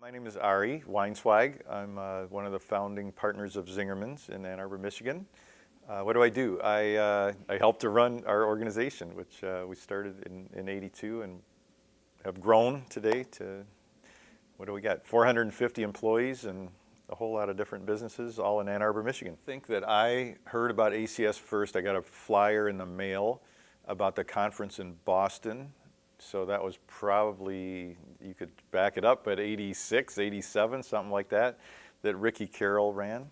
My name is Ari Weinzweig. I'm one of the founding partners of Zingerman's in Ann Arbor, Michigan. What do? I help to run our organization, which we started in '82 and have grown today to, what do we got, 450 employees and a whole lot of different businesses, all in Ann Arbor, Michigan. I think that I heard about ACS first. I got a flyer in the mail about the conference in Boston. So that was probably, you could back it up, but 86, 87, something like that Ricky Carroll ran.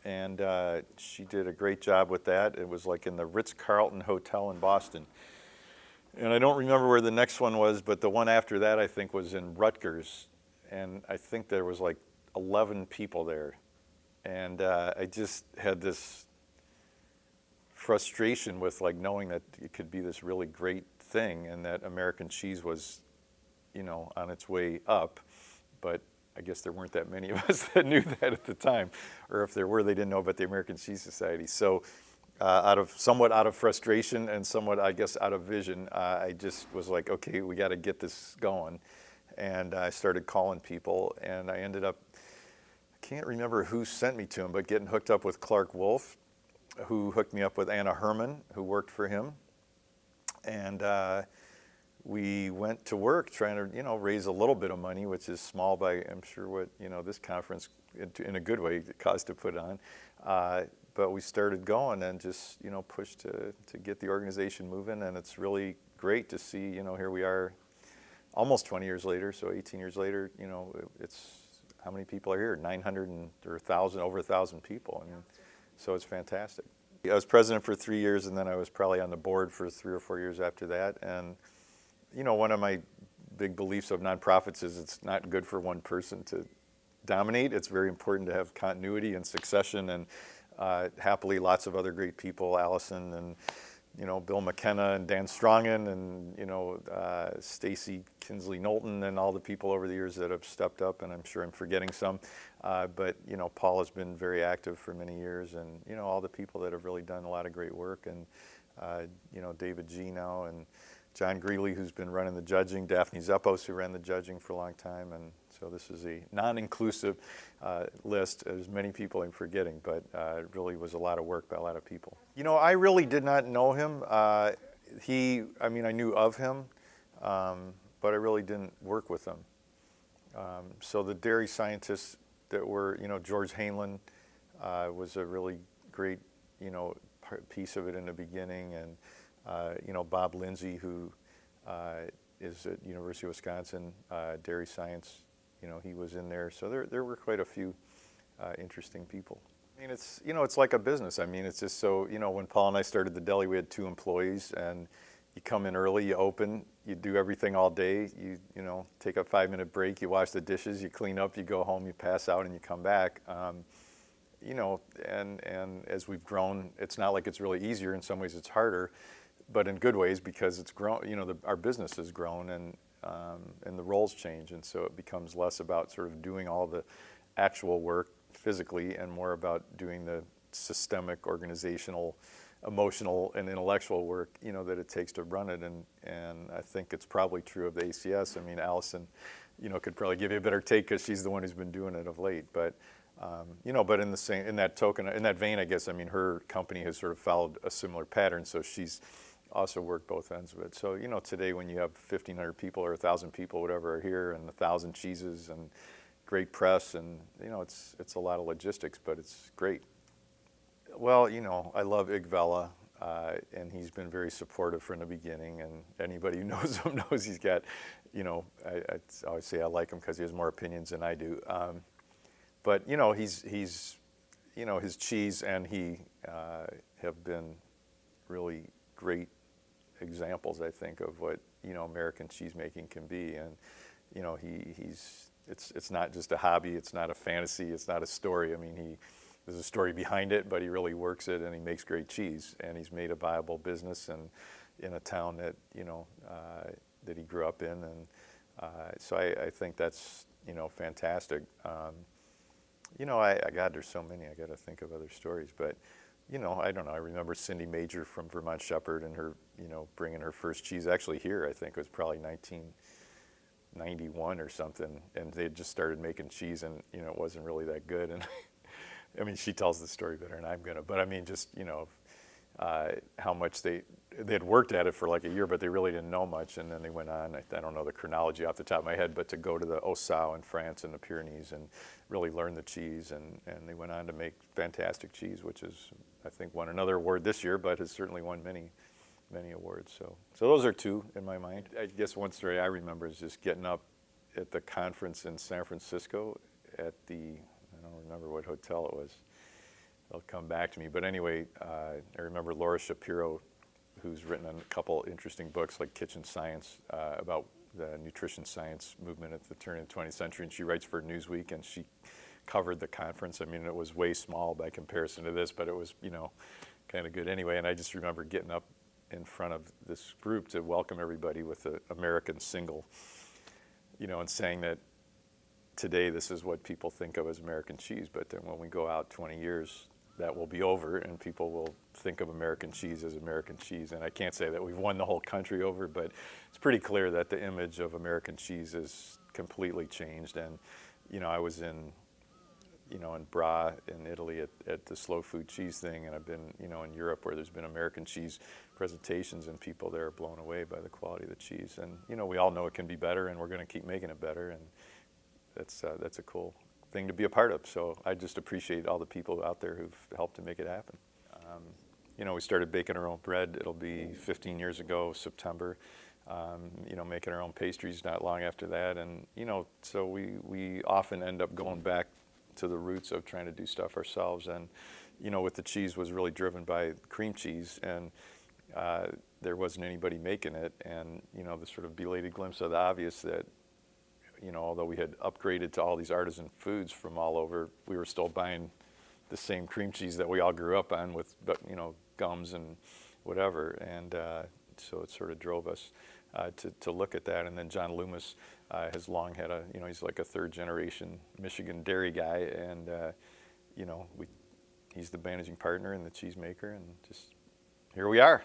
And she did a great job with that. It was like in the Ritz-Carlton Hotel in Boston. And I don't remember where the next one was, but the one after that I think was in Rutgers. And I think there was like 11 people there. And I just had this frustration with like knowing that it could be this really great thing and that American cheese was, on its way up. But I guess there weren't that many of us that knew that at the time. Or if there were, they didn't know about the American Cheese Society. So somewhat out of frustration and somewhat, I guess, out of vision, I just was like, okay, we got to get this going. And I started calling people, and I ended up, I can't remember who sent me to him, but getting hooked up with Clark Wolf, who hooked me up with Anna Herman, who worked for him. And we went to work trying to, raise a little bit of money, which is small by, I'm sure, what, this conference, in a good way, it cost to put on. But we started going and just, pushed to get the organization moving. And it's really great to see, here we are almost 20 years later, so 18 years later, it's, how many people are here? 900 or 1,000, over 1,000 people. I mean, so it's fantastic. I was president for 3 years, and then I was probably on the board for 3 or 4 years after that. And, one of my big beliefs of nonprofits is it's not good for one person to dominate. It's very important to have continuity and succession, and happily lots of other great people, Allison and, Bill McKenna and Dan Strongen and, Stacy Kinsley Knowlton and all the people over the years that have stepped up, and I'm sure I'm forgetting some. But, Paul has been very active for many years, and, all the people that have really done a lot of great work, and, David G. now, and John Greeley, who's been running the judging, Daphne Zeppos, who ran the judging for a long time, and so this is a non-inclusive list. There's many people I'm forgetting, but it really was a lot of work by a lot of people. I really did not know him. I knew of him, but I really didn't work with him. So the dairy scientists that were, George Hainland was a really great, piece of it in the beginning, and Bob Lindsay, who is at University of Wisconsin, dairy science, he was in there. So there were quite a few interesting people. I mean, it's like a business. I mean, it's just so, when Paul and I started the deli, we had 2 employees, and you come in early, you open, you do everything all day, you take a 5-minute break, you wash the dishes, you clean up, you go home, you pass out, and you come back. And as we've grown, it's not like it's really easier. In some ways it's harder, but in good ways, because it's grown, our business has grown, and the roles change, and so it becomes less about sort of doing all the actual work physically and more about doing the systemic, organizational, emotional, and intellectual work, that it takes to run it. And I think it's probably true of the ACS. I mean, Allison, could probably give you a better take because she's the one who's been doing it of late. But but in that vein, I guess, I mean, her company has sort of followed a similar pattern, so she's also worked both ends of it. So, today when you have 1,500 people or 1,000 people, whatever, are here, and 1,000 cheeses and great press, and, it's a lot of logistics, but it's great. Well, I love Igvella, and he's been very supportive from the beginning, and anybody who knows him knows he's got, I always say I like him because he has more opinions than I do. But, he's his cheese and he have been really great examples, I think, of what, American cheese making can be. And, it's not just a hobby, it's not a fantasy, it's not a story. I mean, there's a story behind it, but he really works it, and he makes great cheese, and he's made a viable business and in a town that, that he grew up in. And so I think that's, fantastic. God, there's so many. I got to think of other stories, but I don't know. I remember Cindy Major from Vermont Shepherd and her, bringing her first cheese. Actually, here, I think it was probably 91 or something, and they had just started making cheese, and it wasn't really that good. And I mean, she tells the story better than I'm gonna, but I mean, just how much they had worked at it for like a year, but they really didn't know much. And then they went on. I don't know the chronology off the top of my head, but to go to the Ossau in France and the Pyrenees and really learn the cheese, and they went on to make fantastic cheese, which is, I think, won another award this year, but has certainly won many awards. So those are two in my mind. I guess one story I remember is just getting up at the conference in San Francisco at I don't remember what hotel it was. It'll come back to me. But anyway, I remember Laura Shapiro, who's written a couple interesting books like Kitchen Science about the nutrition science movement at the turn of the 20th century, and she writes for Newsweek, and she covered the conference. I mean, it was way small by comparison to this, but it was, kind of good anyway. And I just remember getting up in front of this group to welcome everybody with the American single, and saying that today this is what people think of as American cheese, but then when we go out 20 years, that will be over, and people will think of American cheese as American cheese. And I can't say that we've won the whole country over, but it's pretty clear that the image of American cheese is completely changed. And, I was in Bra in Italy at the slow food cheese thing, and I've been, in Europe where there's been American cheese presentations, and people there are blown away by the quality of the cheese. And, we all know it can be better, and we're going to keep making it better, and that's a cool thing to be a part of. So I just appreciate all the people out there who've helped to make it happen. We started baking our own bread. It'll be 15 years ago, September. Making our own pastries not long after that. And, so we often end up going back to the roots of trying to do stuff ourselves. And, with the cheese was really driven by cream cheese, and there wasn't anybody making it. And, the sort of belated glimpse of the obvious that, although we had upgraded to all these artisan foods from all over, we were still buying the same cream cheese that we all grew up on with, gums and whatever. And so it sort of drove us to look at that. And then John Loomis has long had he's like a third generation Michigan dairy guy. And, he's the managing partner and the cheese maker, and just here we are.